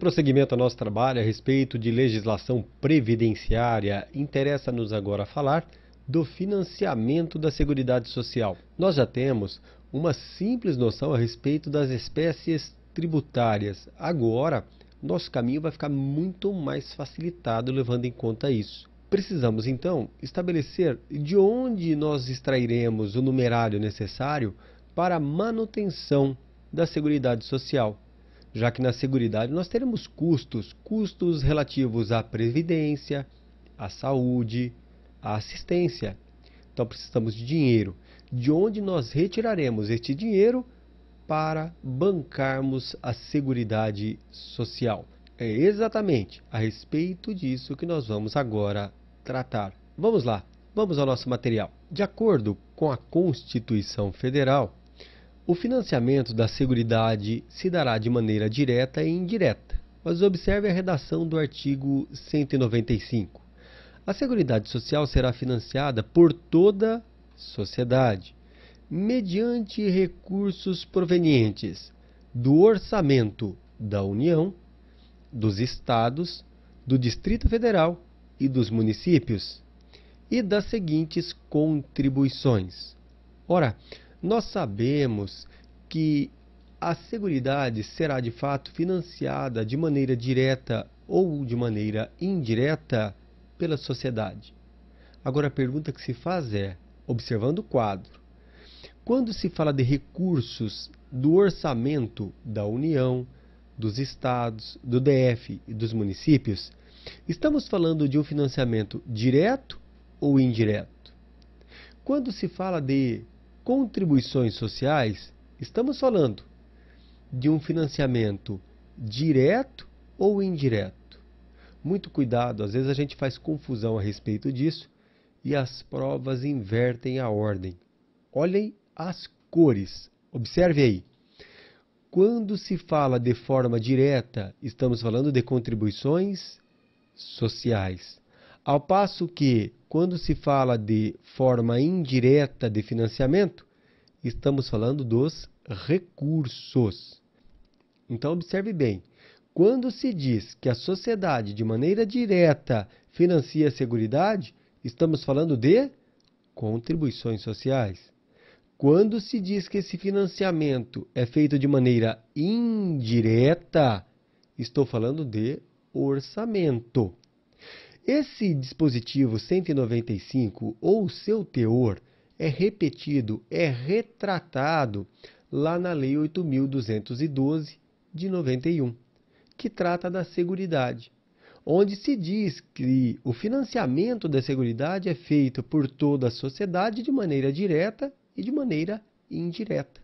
prosseguimento ao nosso trabalho a respeito de legislação previdenciária, interessa-nos agora falar do financiamento da Seguridade Social. Nós já temos uma simples noção a respeito das espécies tributárias. Agora, nosso caminho vai ficar muito mais facilitado levando em conta isso. Precisamos, então, estabelecer de onde nós extrairemos o numerário necessário para a manutenção da Seguridade Social, já que na Seguridade nós teremos custos relativos à previdência, à saúde, à assistência. Então precisamos de dinheiro. De onde nós retiraremos este dinheiro para bancarmos a Seguridade Social? É exatamente a respeito disso que nós vamos agora tratar. Vamos lá, vamos ao nosso material. De acordo com a Constituição Federal, o financiamento da Seguridade se dará de maneira direta e indireta, mas observe a redação do artigo 195. A Seguridade Social será financiada por toda a sociedade, mediante recursos provenientes do orçamento da União, dos Estados, do Distrito Federal e dos municípios, e das seguintes contribuições. Ora, nós sabemos que a Seguridade será de fato financiada de maneira direta ou de maneira indireta pela sociedade. Agora a pergunta que se faz é, observando o quadro, quando se fala de recursos do orçamento da União, dos Estados, do DF e dos municípios, estamos falando de um financiamento direto ou indireto? Quando se fala de contribuições sociais, estamos falando de um financiamento direto ou indireto? Muito cuidado, às vezes a gente faz confusão a respeito disso e as provas invertem a ordem. Olhem as cores, observe aí. Quando se fala de forma direta, estamos falando de contribuições sociais. Ao passo que, quando se fala de forma indireta de financiamento, estamos falando dos recursos. Então, observe bem. Quando se diz que a sociedade, de maneira direta, financia a Seguridade, estamos falando de contribuições sociais. Quando se diz que esse financiamento é feito de maneira indireta, estou falando de orçamento. Esse dispositivo 195, ou seu teor, é repetido, é retratado lá na Lei 8.212 de 91, que trata da Seguridade, onde se diz que o financiamento da Seguridade é feito por toda a sociedade de maneira direta e de maneira indireta.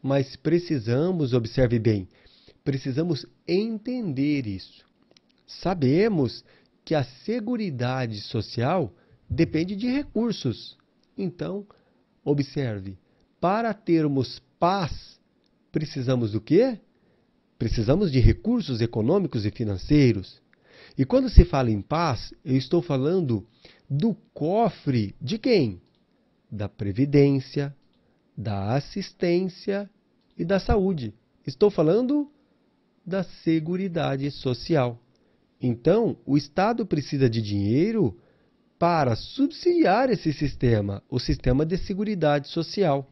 Mas precisamos, observe bem, precisamos entender isso. Sabemos que a Seguridade Social depende de recursos. Então, observe, para termos paz, precisamos do quê? Precisamos de recursos econômicos e financeiros. E quando se fala em paz, eu estou falando do cofre de quem? Da Previdência, da Assistência e da Saúde. Estou falando da Seguridade Social. Então, o Estado precisa de dinheiro para subsidiar esse sistema, o sistema de Seguridade Social.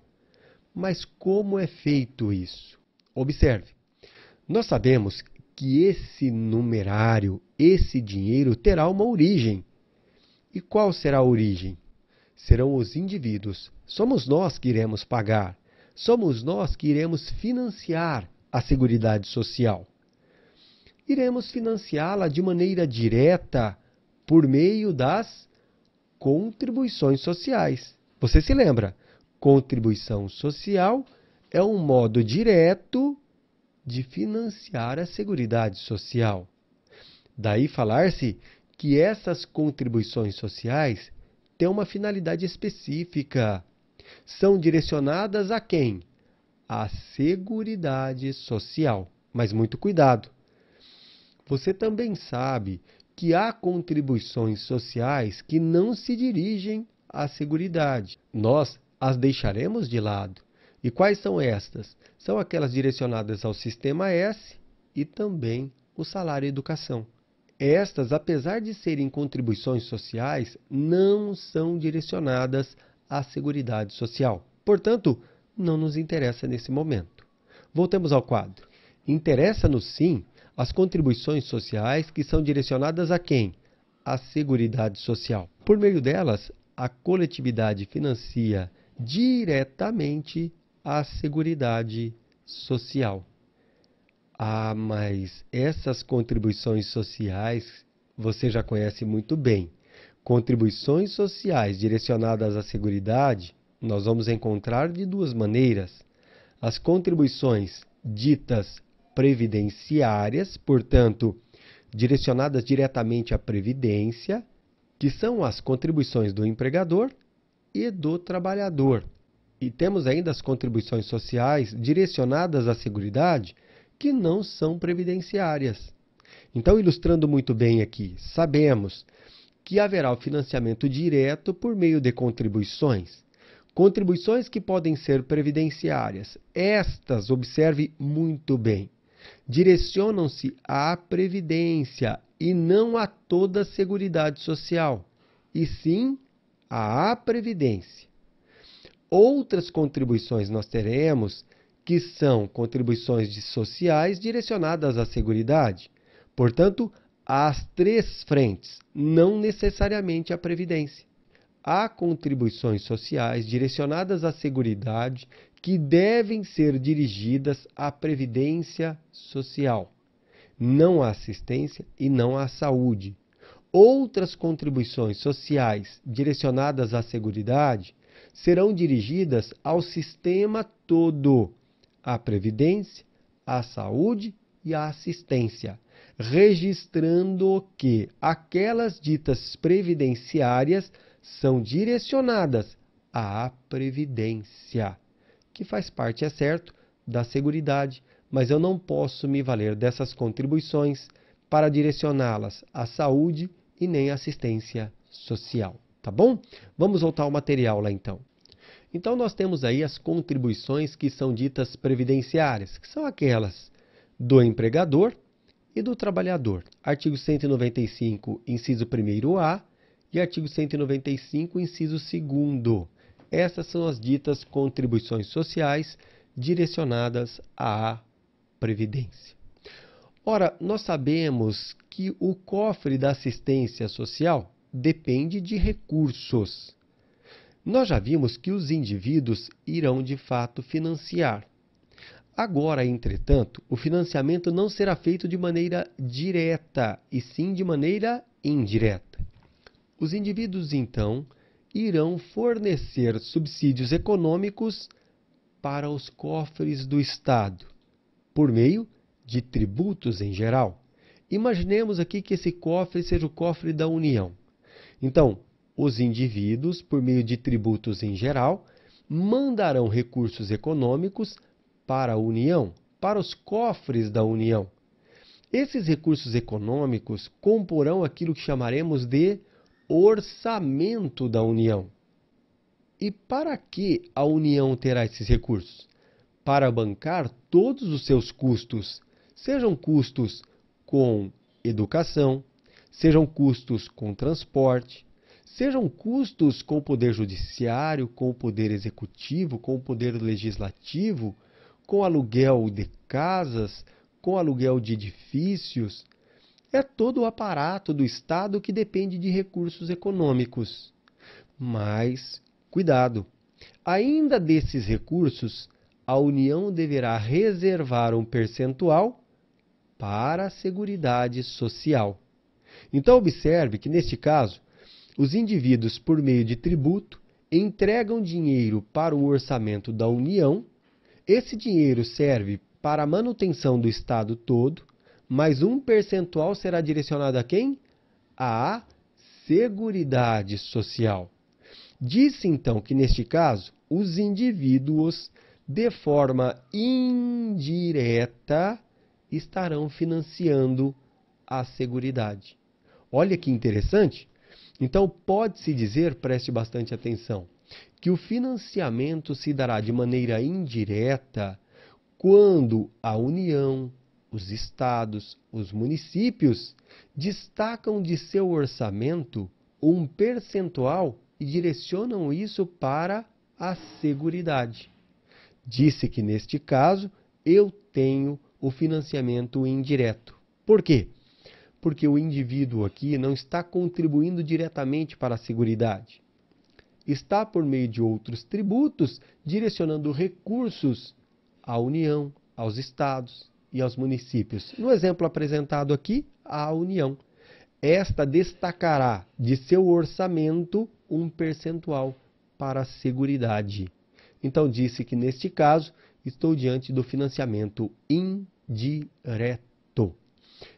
Mas como é feito isso? Observe, nós sabemos que esse numerário, esse dinheiro, terá uma origem. E qual será a origem? Serão os indivíduos. Somos nós que iremos pagar. Somos nós que iremos financiar a Seguridade Social. Iremos financiá-la de maneira direta por meio das contribuições sociais. Você se lembra? Contribuição social é um modo direto de financiar a Seguridade Social. Daí falar-se que essas contribuições sociais têm uma finalidade específica. São direcionadas a quem? À Seguridade Social. Mas muito cuidado. Você também sabe que há contribuições sociais que não se dirigem à Seguridade. Nós as deixaremos de lado. E quais são estas? São aquelas direcionadas ao Sistema S e também o salário e a educação. Estas, apesar de serem contribuições sociais, não são direcionadas à Seguridade Social. Portanto, não nos interessa nesse momento. Voltemos ao quadro. Interessa-nos sim as contribuições sociais que são direcionadas a quem? À Seguridade Social. Por meio delas, a coletividade financia diretamente a Seguridade Social. Ah, mas essas contribuições sociais você já conhece muito bem. Contribuições sociais direcionadas à Seguridade, nós vamos encontrar de duas maneiras. As contribuições ditas previdenciárias, portanto, direcionadas diretamente à Previdência, que são as contribuições do empregador e do trabalhador. E temos ainda as contribuições sociais direcionadas à Seguridade, que não são previdenciárias. Então, ilustrando muito bem aqui, sabemos que haverá o financiamento direto por meio de contribuições. Contribuições que podem ser previdenciárias. Estas, observe muito bem, direcionam-se à Previdência e não a toda a Seguridade Social, e sim à Previdência. Outras contribuições nós teremos que são contribuições sociais direcionadas à Seguridade. Portanto, às três frentes, não necessariamente à Previdência. Há contribuições sociais direcionadas à Seguridade que devem ser dirigidas à Previdência Social, não à assistência e não à saúde. Outras contribuições sociais direcionadas à Seguridade serão dirigidas ao sistema todo, à Previdência, à saúde e à assistência, registrando que aquelas ditas previdenciárias são direcionadas à Previdência, que faz parte, é certo, da Seguridade, mas eu não posso me valer dessas contribuições para direcioná-las à saúde e nem à assistência social, tá bom? Vamos voltar ao material lá então. Então, nós temos aí as contribuições que são ditas previdenciárias, que são aquelas do empregador e do trabalhador. Artigo 195, inciso 1º-A e artigo 195, inciso 2º. Essas são as ditas contribuições sociais direcionadas à Previdência. Ora, nós sabemos que o cofre da assistência social depende de recursos. Nós já vimos que os indivíduos irão de fato financiar. Agora, entretanto, o financiamento não será feito de maneira direta, e sim de maneira indireta. Os indivíduos, então, irão fornecer subsídios econômicos para os cofres do Estado, por meio de tributos em geral. Imaginemos aqui que esse cofre seja o cofre da União. Então, os indivíduos, por meio de tributos em geral, mandarão recursos econômicos para a União, para os cofres da União. Esses recursos econômicos comporão aquilo que chamaremos de orçamento da União. E para que a União terá esses recursos? Para bancar todos os seus custos, sejam custos com educação, sejam custos com transporte, sejam custos com o Poder Judiciário, com o Poder Executivo, com o Poder Legislativo, com aluguel de casas, com aluguel de edifícios. É todo o aparato do Estado que depende de recursos econômicos. Mas, cuidado, ainda desses recursos, a União deverá reservar um percentual para a Seguridade Social. Então, observe que, neste caso, os indivíduos, por meio de tributo, entregam dinheiro para o orçamento da União. Esse dinheiro serve para a manutenção do Estado todo, mas um percentual será direcionado a quem? À Seguridade Social. Diz-se, então, que, neste caso, os indivíduos, de forma indireta, estarão financiando a Seguridade. Olha que interessante. Então, pode-se dizer, preste bastante atenção, que o financiamento se dará de maneira indireta quando a União, os estados, os municípios destacam de seu orçamento um percentual e direcionam isso para a Seguridade. Disse que, neste caso, eu tenho o financiamento indireto. Por quê? Porque o indivíduo aqui não está contribuindo diretamente para a Seguridade. Está, por meio de outros tributos, direcionando recursos à União, aos estados e aos municípios. No exemplo apresentado aqui, à União. Esta destacará de seu orçamento um percentual para a Seguridade. Então, disse que, neste caso, estou diante do financiamento indireto.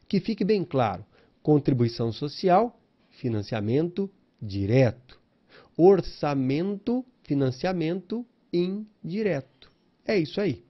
Que fique bem claro, contribuição social, financiamento direto. Orçamento, financiamento indireto. É isso aí.